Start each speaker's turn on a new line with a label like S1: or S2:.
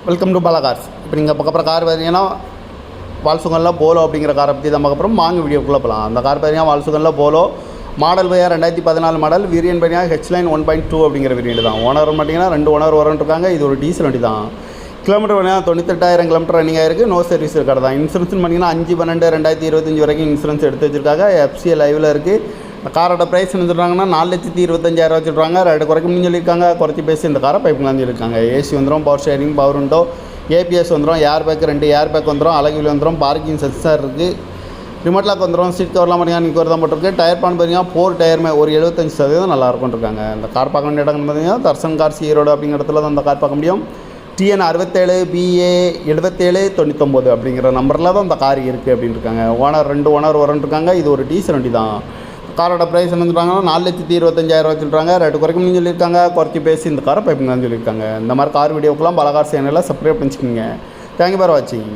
S1: Welcome to Bala cars. இப்போ நீங்கள் பார்க்க போகிற கார் பார்த்தீங்கன்னா வால்சுகனில் போலோ அப்படிங்கிற காரை பற்றி தான் பார்க்க போகிறோம். வாங்க வீடியோக்குள்ளே போகலாம். அந்த கார் பார்த்தீங்கன்னா வால்சுகனில் போலோ மாடல் பையா 2014 மாடல். வேரியன்ட் பார்த்தீங்கன்னா ஹெச்லைன் 1.2 அப்படிங்கிற வேரியன்ட் தான். ஓனர் பார்த்தீங்கன்னா 2 ஓனர் வரன்ட்ருக்காங்க. இது ஒரு டீசல் வண்டி தான். கிலோமீட்டர் பார்த்தீங்கன்னா 98,000 கிலோமீட்டர் ரன்னிங் ஆயிருக்கு. நோ சர்வீஸ் கடை தான். இன்சூரன்ஸ் பார்த்தீங்கன்னா 5/12/2025 வரைக்கும் இன்சூரன்ஸ் எடுத்து வச்சிருக்காங்க. எஃப்சிஏ லைவில் இருக்குது. இந்த காரோட ப்ரைஸ் என்ன சொல்கிறாங்கன்னா 4,25,000 வச்சுருக்காங்க. ரெண்டு குறைக்கணும்னு சொல்லியிருக்காங்க. குறைச்சி பேசி இந்த காரை பைப்லாம் சொல்லியிருக்காங்க. ஏசி வந்துடும், power sharing, power window, ABS வந்துடும், ஏர் பேக் 2 ஏர் பேக் வந்துடும், அழகில் வந்துடும், பார்க்கிங் சென்சார் இருக்குது, ரிமோட் லாக் வந்துடும், சீட் கவர்லாம் பார்த்தீங்கன்னா நீங்கள் ஒரு தான் போட்டிருக்கு. டயர் பான் பார்த்தீங்கன்னா 4 டயருமே ஒரு 75% நல்லாயிருக்கும் இருக்காங்க. இந்த கார் பார்க்க வேண்டிய இடங்கள் பார்த்தீங்கன்னா தர்சன் கார்ஸ் ஈரோடு அப்படிங்கிற இடத்துல தான் இந்த கார் பார்க்க முடியும். TN 67 BA 7799 அப்படிங்கிற நம்பரில் தான் இந்த கார் இருக்குது அப்படின்னு இருக்காங்க. ஓனர் 2 ஓனர் வரன்ட்ருக்காங்க. இது ஒரு டீசல் வண்டி தான். காரோட ப்ரைஸ் என்ன சொல்கிறாங்கன்னா 4,25,000 சொல்கிறாங்க. ரேட்டு குறைக்கணும்னு சொல்லியிருக்காங்க. குறைச்சி பேசி இந்த காரை பைப்பிங் தான் சொல்லியிருக்காங்க. இந்த மாதிரி கார் வீடியோக்கெல்லாம் பாலா கார் சேனலில் சப்ஸ்கிரைப் பண்ணிச்சுக்கோங்க. தேங்க்யூ ஃபார் வாட்சிங்.